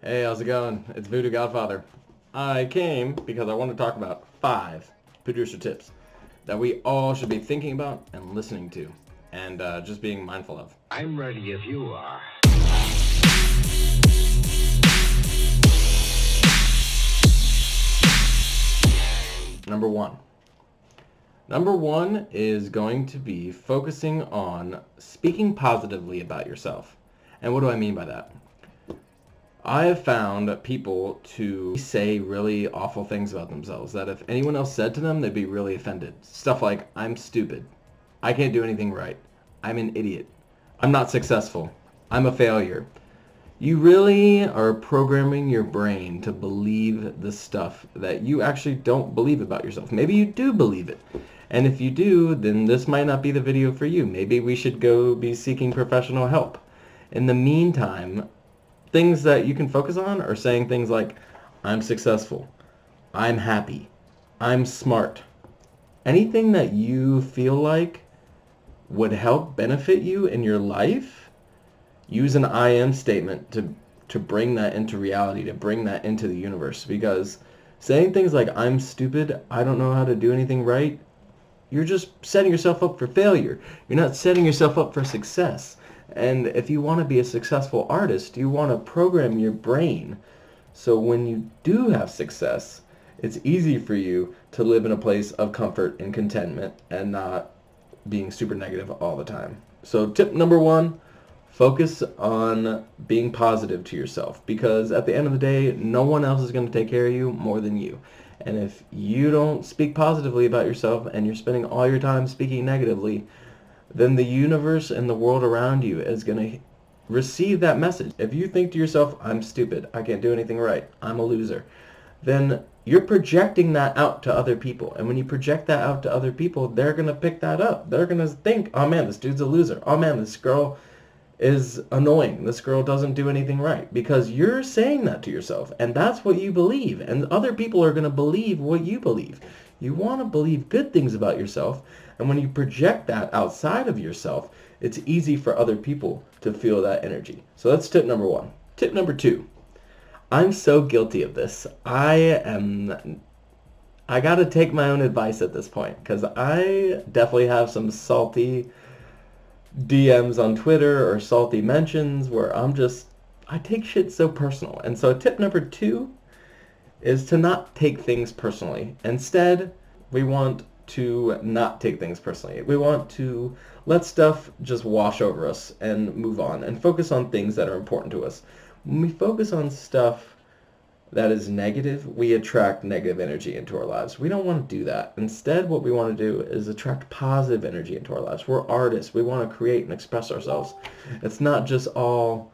Hey, how's it going? It's Voodoo Godfather. I came because I want to talk about 5 producer tips that we all should be thinking about and listening to and just being mindful of. I'm ready if you are. Number 1. Number 1 is going to be focusing on speaking positively about yourself. And what do I mean by that? I have found people to say really awful things about themselves that if anyone else said to them, they'd be really offended. Stuff like, I'm stupid. I can't do anything right. I'm an idiot. I'm not successful. I'm a failure. You really are programming your brain to believe the stuff that you actually don't believe about yourself. Maybe you do believe it. And if you do, then this might not be the video for you. Maybe we should go be seeking professional help. In the meantime, things that you can focus on are saying things like, I'm successful, I'm happy, I'm smart. Anything that you feel like would help benefit you in your life, use an I am statement to bring that into reality, to bring that into the universe. Because saying things like, I'm stupid, I don't know how to do anything right, you're just setting yourself up for failure. You're not setting yourself up for success. And if you want to be a successful artist, you want to program your brain so when you do have success, it's easy for you to live in a place of comfort and contentment and not being super negative all the time. So tip number 1, focus on being positive to yourself, because at the end of the day, no one else is going to take care of you more than you. And if you don't speak positively about yourself and you're spending all your time speaking negatively, then the universe and the world around you is going to receive that message. If you think to yourself, I'm stupid, I can't do anything right, I'm a loser, then you're projecting that out to other people. And when you project that out to other people, they're going to pick that up. They're going to think, oh man, this dude's a loser. Oh man, this girl is annoying. This girl doesn't do anything right. Because you're saying that to yourself. And that's what you believe. And other people are going to believe what you believe. You want to believe good things about yourself. And when you project that outside of yourself, it's easy for other people to feel that energy. So that's tip number 1. Tip number 2. I'm so guilty of this. I got to take my own advice at this point, because I definitely have some salty DMs on Twitter or salty mentions where I take shit so personal. And so tip number 2 is to not take things personally. Instead, we want to not take things personally. We want to let stuff just wash over us and move on and focus on things that are important to us. When we focus on stuff that is negative, we attract negative energy into our lives. We don't want to do that. Instead, what we want to do is attract positive energy into our lives. We're artists. We want to create and express ourselves. It's not just all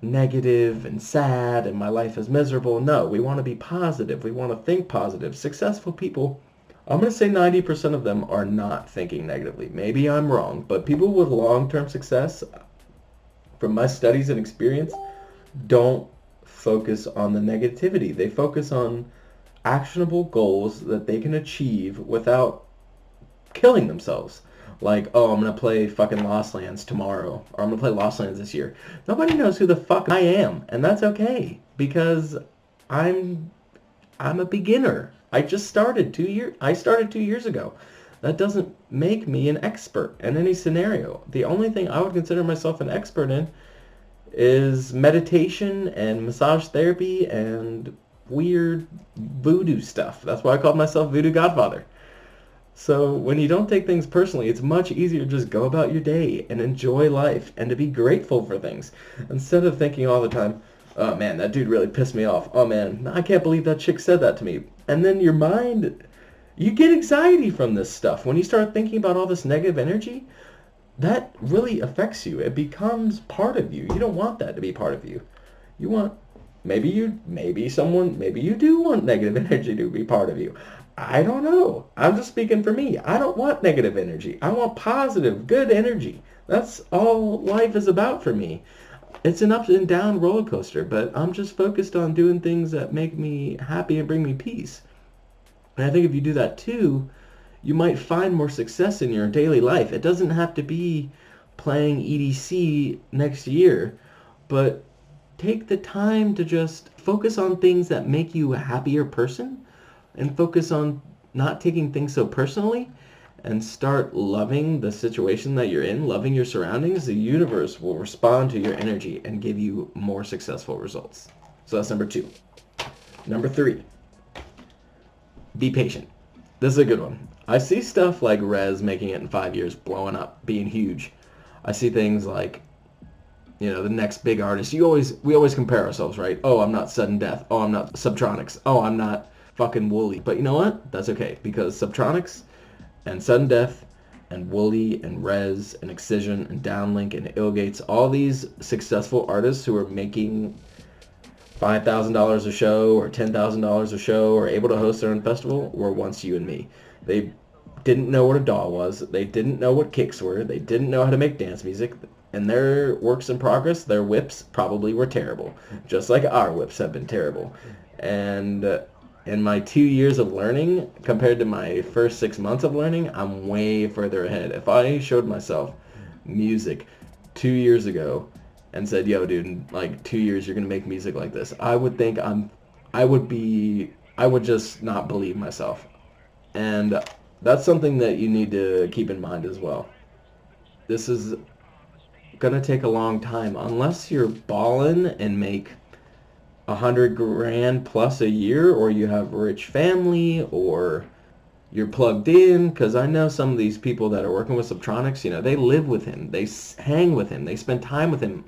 negative and sad and my life is miserable. No, we want to be positive. We want to think positive. Successful people, I'm going to say 90% of them are not thinking negatively. Maybe I'm wrong, but people with long-term success, from my studies and experience, don't focus on the negativity. They focus on actionable goals that they can achieve without killing themselves. Like, oh, I'm going to play fucking Lost Lands tomorrow, or I'm going to play Lost Lands this year. Nobody knows who the fuck I am, and that's okay, because I'm a beginner. I started 2 years ago. That doesn't make me an expert in any scenario. The only thing I would consider myself an expert in is meditation and massage therapy and weird voodoo stuff. That's why I called myself Voodoo Godfather. So when you don't take things personally, it's much easier to just go about your day and enjoy life and to be grateful for things, instead of thinking all the time, oh man, that dude really pissed me off. Oh man, I can't believe that chick said that to me. And then your mind, you get anxiety from this stuff. When you start thinking about all this negative energy, that really affects you. It becomes part of you. You don't want that to be part of you. You want, maybe you do want negative energy to be part of you. I don't know. I'm just speaking for me. I don't want negative energy. I want positive, good energy. That's all life is about for me. It's an up and down roller coaster, but I'm just focused on doing things that make me happy and bring me peace. And I think if you do that too, you might find more success in your daily life. It doesn't have to be playing EDC next year, but take the time to just focus on things that make you a happier person and focus on not taking things so personally and start loving the situation that you're in, loving your surroundings, the universe will respond to your energy and give you more successful results. So that's number 2. Number 3, be patient. This is a good one. I see stuff like Rez making it in 5 years, blowing up, being huge. I see things like, the next big artist. We always compare ourselves, right? Oh, I'm not Sudden Death. Oh, I'm not Subtronics. Oh, I'm not fucking Wooly. But you know what? That's okay, because Subtronics and Sudden Death and Wooly and Rez and Excision and Downlink and Illgates, all these successful artists who are making $5,000 a show or $10,000 a show or able to host their own festival were once you and me. They didn't know what a DAW was. They didn't know what kicks were. They didn't know how to make dance music. And their works in progress, their whips probably were terrible, just like our whips have been terrible. And in my 2 years of learning, compared to my first 6 months of learning, I'm way further ahead. If I showed myself music 2 years ago and said, yo, dude, in like 2 years you're going to make music like this, I would just not believe myself. And that's something that you need to keep in mind as well. This is going to take a long time. Unless you're ballin' and make $100,000 plus a year, or you have a rich family, or you're plugged in, because I know some of these people that are working with Subtronics, they live with him, they hang with him, they spend time with him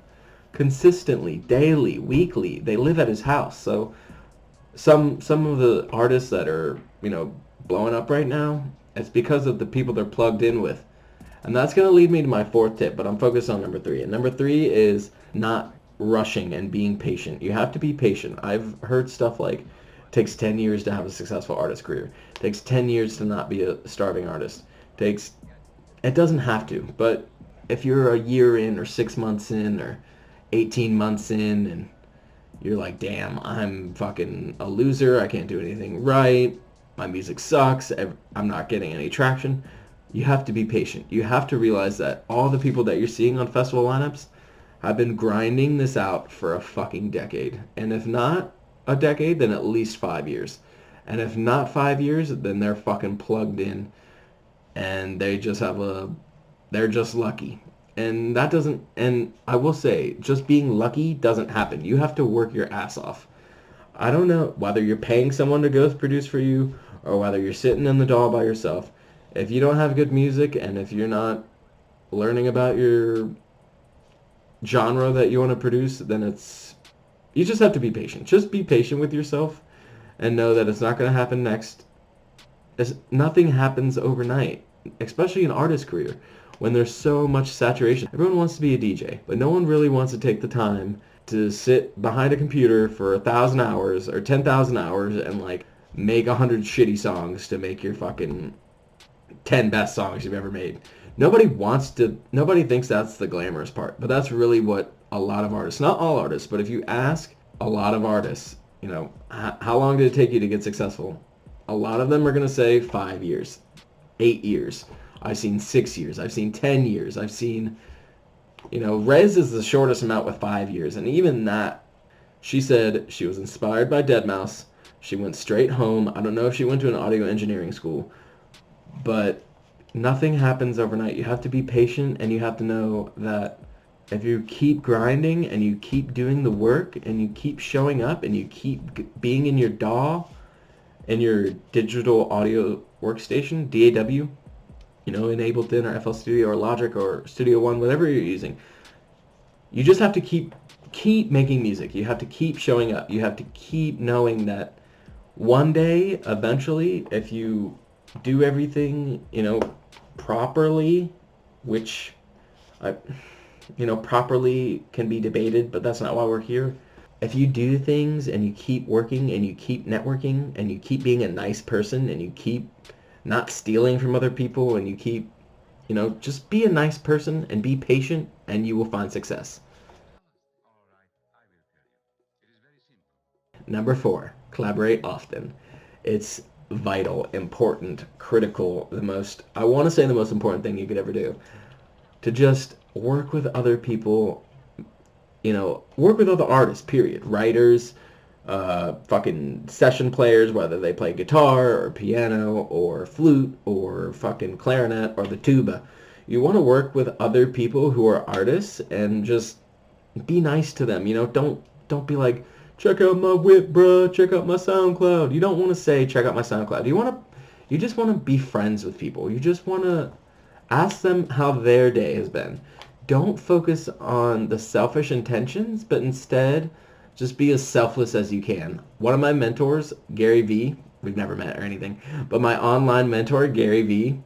consistently, daily, weekly. They live at his house. So some of the artists that are, blowing up right now, it's because of the people they're plugged in with. And that's going to lead me to my 4th tip, but I'm focused on number 3. And number 3 is not rushing and being patient. You have to be patient. I've heard stuff like, it takes 10 years to have a successful artist career. It takes 10 years to not be a starving artist. It doesn't have to, but if you're a year in or 6 months in or 18 months in and you're like, damn, I'm fucking a loser, I can't do anything right, my music sucks, I'm not getting any traction, you have to be patient. You have to realize that all the people that you're seeing on festival lineups have been grinding this out for a fucking decade. And if not a decade, then at least 5 years. And if not 5 years, then they're fucking plugged in and they're just lucky. And I will say, just being lucky doesn't happen. You have to work your ass off. I don't know whether you're paying someone to ghost produce for you or whether you're sitting in the DAW by yourself. If you don't have good music and if you're not learning about your genre that you want to produce, then you just have to be patient. Just be patient with yourself and know that it's not going to happen next. Nothing happens overnight, especially an artist career when there's so much saturation. Everyone wants to be a DJ, but no one really wants to take the time to sit behind a computer for 1,000 hours or 10,000 hours and make 100 shitty songs to make your fucking 10 best songs you've ever made. Nobody thinks that's the glamorous part, but that's really what a lot of artists, not all artists, but if you ask a lot of artists, how long did it take you to get successful? A lot of them are going to say 5 years, 8 years. I've seen 6 years. I've seen 10 years. I've seen, Rez is the shortest amount with 5 years. And even that, she said she was inspired by Deadmau5. She went straight home. I don't know if she went to an audio engineering school, but nothing happens overnight. You have to be patient, and you have to know that if you keep grinding and you keep doing the work and you keep showing up and you keep being in your DAW, in your digital audio workstation, DAW, Ableton or FL Studio or Logic or Studio One, whatever you're using, you just have to keep making music. You have to keep showing up. You have to keep knowing that one day, eventually, if you do everything, properly, which properly can be debated, but that's not why we're here. If you do things and you keep working and you keep networking and you keep being a nice person and you keep not stealing from other people and you keep, just be a nice person and be patient and you will find success. Number 4, collaborate often. It's vital, important, critical, the most important thing you could ever do. To just work with other people, work with other artists, period. Writers, fucking session players, whether they play guitar or piano or flute or fucking clarinet or the tuba. You want to work with other people who are artists and just be nice to them. Don't be like, check out my whip, bruh, check out my SoundCloud. You don't want to say, check out my SoundCloud. You just want to be friends with people. You just want to ask them how their day has been. Don't focus on the selfish intentions, but instead just be as selfless as you can. One of my mentors, Gary Vee, we've never met or anything, but my online mentor, Gary Vee,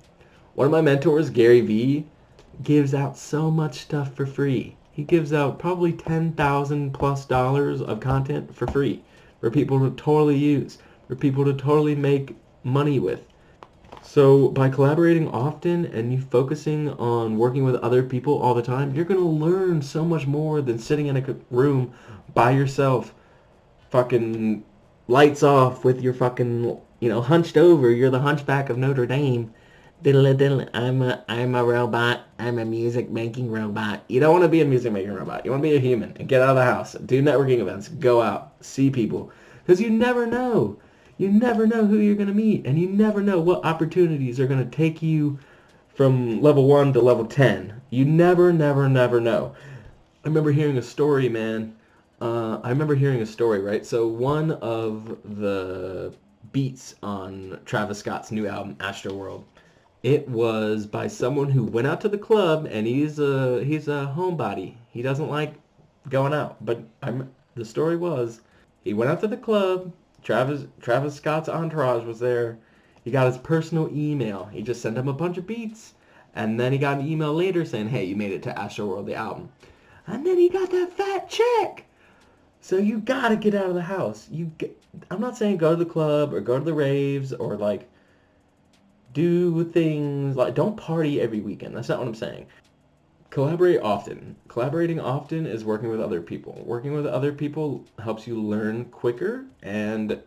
gives out so much stuff for free. He gives out probably $10,000+ of content for free for people to totally use, for people to totally make money with. So by collaborating often and you focusing on working with other people all the time, you're going to learn so much more than sitting in a room by yourself, fucking lights off with your fucking, hunched over. You're the hunchback of Notre Dame. Diddle diddle, I'm a robot. I'm a music making robot. You don't want to be a music making robot. You want to be a human and get out of the house. Do networking events. Go out. See people. Because you never know. You never know who you're going to meet. And you never know what opportunities are going to take you from level 1 to level 10. You never, never, never know. I remember hearing a story, man. Right? So one of the beats on Travis Scott's new album, Astroworld, it was by someone who went out to the club, and he's a homebody. He doesn't like going out. But the story was, he went out to the club. Travis Scott's entourage was there. He got his personal email. He just sent him a bunch of beats, and then he got an email later saying, "Hey, you made it to Astroworld, the album." And then he got that fat check. So you gotta get out of the house. I'm not saying go to the club or go to the raves or like do things like, don't party every weekend. That's not what I'm saying. Collaborate often. Collaborating often is working with other people. Working with other people helps you learn quicker, and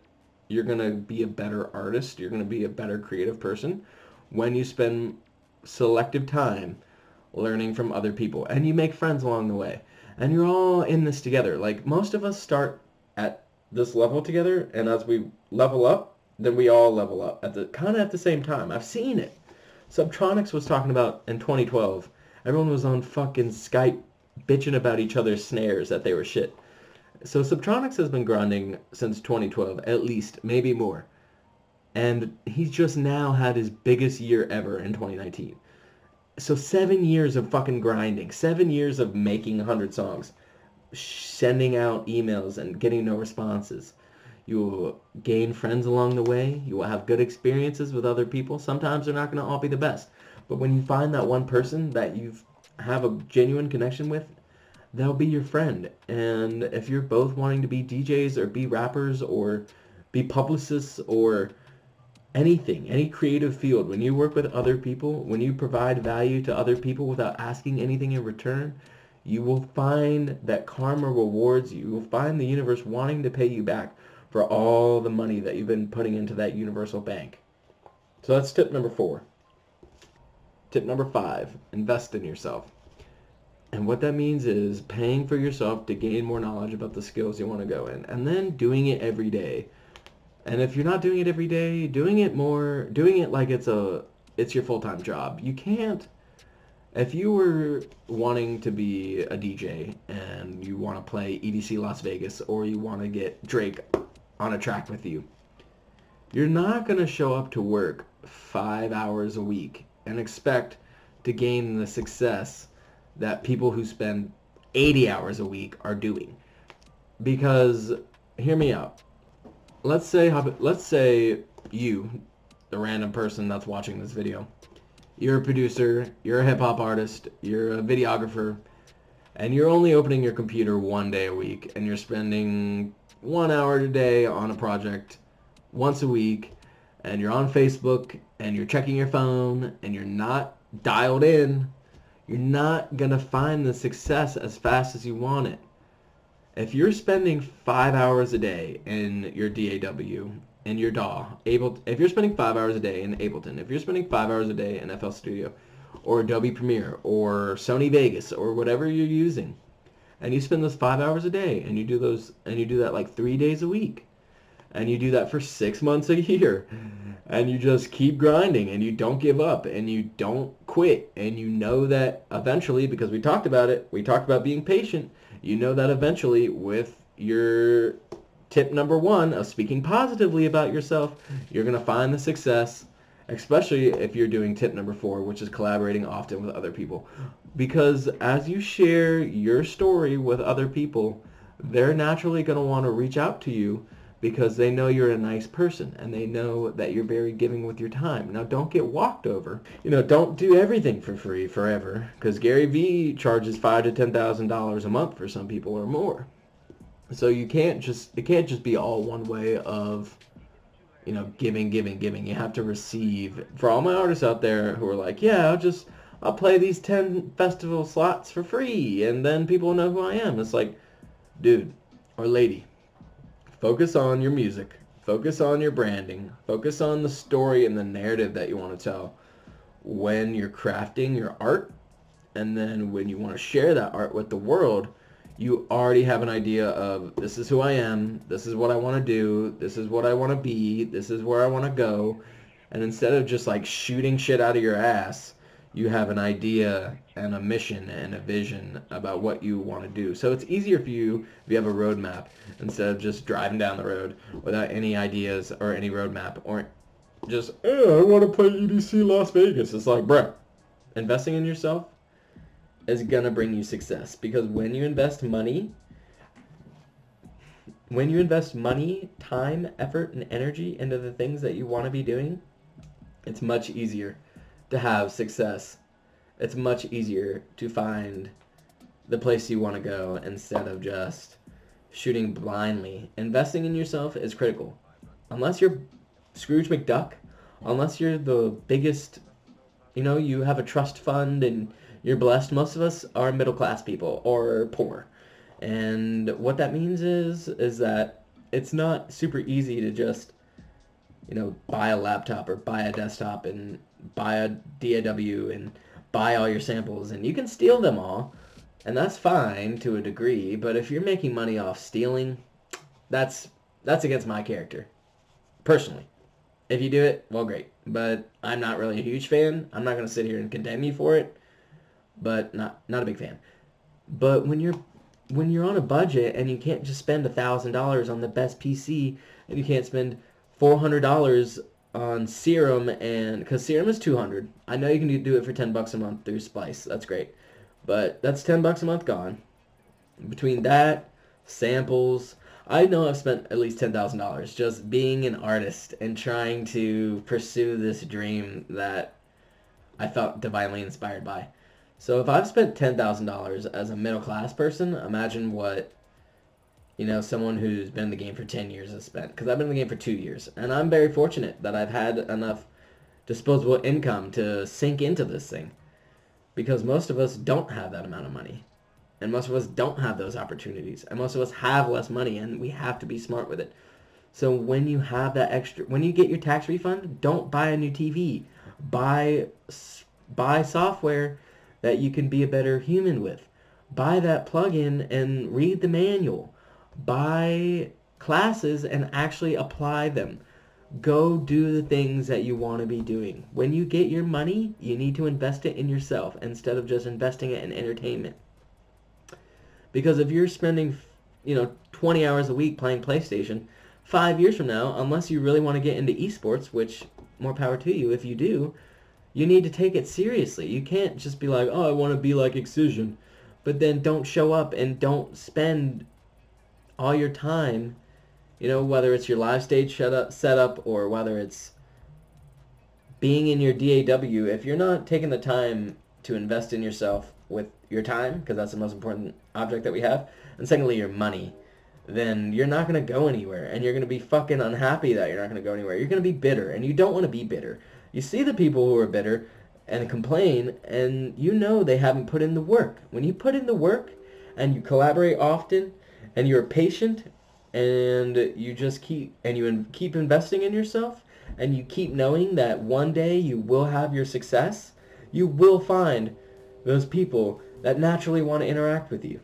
you're going to be a better artist. You're going to be a better creative person when you spend selective time learning from other people, and you make friends along the way. And you're all in this together. Like, most of us start at this level together, and as we level up, then we all level up at the same time. I've seen it. Subtronics was talking about in 2012. Everyone was on fucking Skype bitching about each other's snares that they were shit. So Subtronics has been grinding since 2012, at least, maybe more. And he's just now had his biggest year ever in 2019. So 7 years of fucking grinding, 7 years of making 100 songs, sending out emails and getting no responses. You will gain friends along the way. You will have good experiences with other people. Sometimes they're not going to all be the best. But when you find that one person that you have a genuine connection with, they'll be your friend. And if you're both wanting to be DJs or be rappers or be publicists or anything, any creative field, when you work with other people, when you provide value to other people without asking anything in return, you will find that karma rewards you. You will find the universe wanting to pay you back for all the money that you've been putting into that universal bank. So that's tip number 4. Tip number 5, invest in yourself. And what that means is paying for yourself to gain more knowledge about the skills you want to go in, and then doing it every day. And if you're not doing it every day, doing it like it's your full-time job. You can't, if you were wanting to be a DJ and you want to play EDC Las Vegas, or you want to get Drake on a track with you, you're not going to show up to work 5 hours a week and expect to gain the success that people who spend 80 hours a week are doing. Because, hear me out. Let's say you, the random person that's watching this video, you're a producer, you're a hip-hop artist, you're a videographer, and you're only opening your computer 1 day a week, and you're spending 1 hour a day on a project once a week, and you're on Facebook, and you're checking your phone, and you're not dialed in, you're not going to find the success as fast as you want it. If you're spending 5 hours a day in your DAW, in your DAW, if you're spending 5 hours a day in Ableton, if you're spending 5 hours a day in FL Studio, or Adobe Premiere, or Sony Vegas, or whatever you're using, and you spend those 5 hours a day, and you do that like 3 days a week, and you do that for 6 months a year, and you just keep grinding, and you don't give up, and you don't quit, and you know that eventually, because we talked about being patient, you know that eventually with your tip number 1 of speaking positively about yourself, you're going to find the success, especially if you're doing tip number 4, which is collaborating often with other people. Because as you share your story with other people, they're naturally going to want to reach out to you because they know you're a nice person and they know that you're very giving with your time. Now, don't get walked over. Don't do everything for free forever, because Gary Vee charges $5,000 to $10,000 a month for some people or more. So it can't just be all one way of, giving. You have to receive. For all my artists out there who are like, yeah, I'll play these 10 festival slots for free and then people will know who I am. It's like, dude or lady, focus on your music, focus on your branding, focus on the story and the narrative that you want to tell when you're crafting your art. And then when you want to share that art with the world, you already have an idea of, this is who I am, this is what I want to do, this is what I want to be, this is where I want to go. And instead of just like shooting shit out of your ass, you have an idea and a mission and a vision about what you want to do. So it's easier for you if you have a roadmap instead of just driving down the road without any ideas or any roadmap, or just, I want to play EDC Las Vegas. It's like, bruh, investing in yourself is going to bring you success, because when you invest money, time, effort, and energy into the things that you want to be doing, it's much easier to have success. It's much easier to find the place you want to go instead of just shooting blindly. Investing in yourself is critical. Unless you're Scrooge McDuck, unless you're the biggest, you have a trust fund and you're blessed. Most of us are middle class people or poor. And what that means is that it's not super easy to just, buy a laptop or buy a desktop and buy a DAW and buy all your samples. And you can steal them all, and that's fine to a degree. But if you're making money off stealing, that's against my character, personally. If you do it, well, great. But I'm not really a huge fan. I'm not going to sit here and condemn you for it, but not a big fan. But when you're on a budget and you can't just spend $1,000 on the best PC, and you can't spend $400 on Serum, and because Serum is $200, I know you can do it for $10 a month through Splice. That's great, but that's $10 a month gone. Between that, samples, I know I've spent at least $10,000 just being an artist and trying to pursue this dream that I felt divinely inspired by. So if I've spent $10,000 as a middle class person, imagine what someone who's been in the game for 10 years has spent. Because I've been in the game for 2 years, and I'm very fortunate that I've had enough disposable income to sink into this thing. Because most of us don't have that amount of money, and most of us don't have those opportunities, and most of us have less money, and we have to be smart with it. So when you have that extra, when you get your tax refund, don't buy a new TV. Buy software that you can be a better human with. Buy that plugin and read the manual. Buy classes and actually apply them. Go do the things that you want to be doing. When you get your money, you need to invest it in yourself instead of just investing it in entertainment. Because if you're spending, 20 hours a week playing PlayStation, 5 years from now, unless you really want to get into esports, which more power to you if you do, you need to take it seriously. You can't just be like, oh, I want to be like Excision, but then don't show up and don't spend all your time, whether it's your live stage setup or whether it's being in your DAW. If you're not taking the time to invest in yourself with your time, because that's the most important object that we have, and secondly, your money, then you're not going to go anywhere, and you're going to be fucking unhappy that you're not going to go anywhere. You're going to be bitter, and you don't want to be bitter. You see the people who are bitter and complain, and they haven't put in the work. When you put in the work and you collaborate often and you're patient and you just keep investing in yourself and you keep knowing that one day you will have your success, you will find those people that naturally want to interact with you.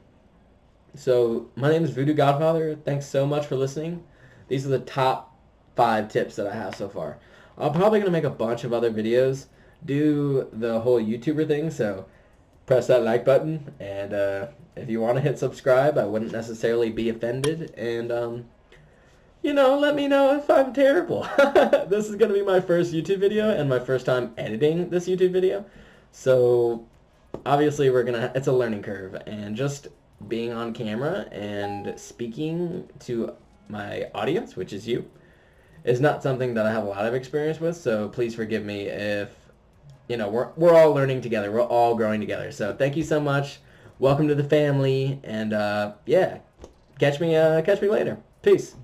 So my name is Voodoo Godfather. Thanks so much for listening. These are the top 5 tips that I have so far. I'm probably going to make a bunch of other videos, do the whole YouTuber thing, so press that like button, and if you want to hit subscribe, I wouldn't necessarily be offended, and let me know if I'm terrible. This is going to be my first YouTube video and my first time editing this YouTube video, so obviously it's a learning curve, and just being on camera and speaking to my audience, which is you, is not something that I have a lot of experience with, so please forgive me if we're all learning together. We're all growing together. So thank you so much. Welcome to the family, and yeah, catch me later. Peace.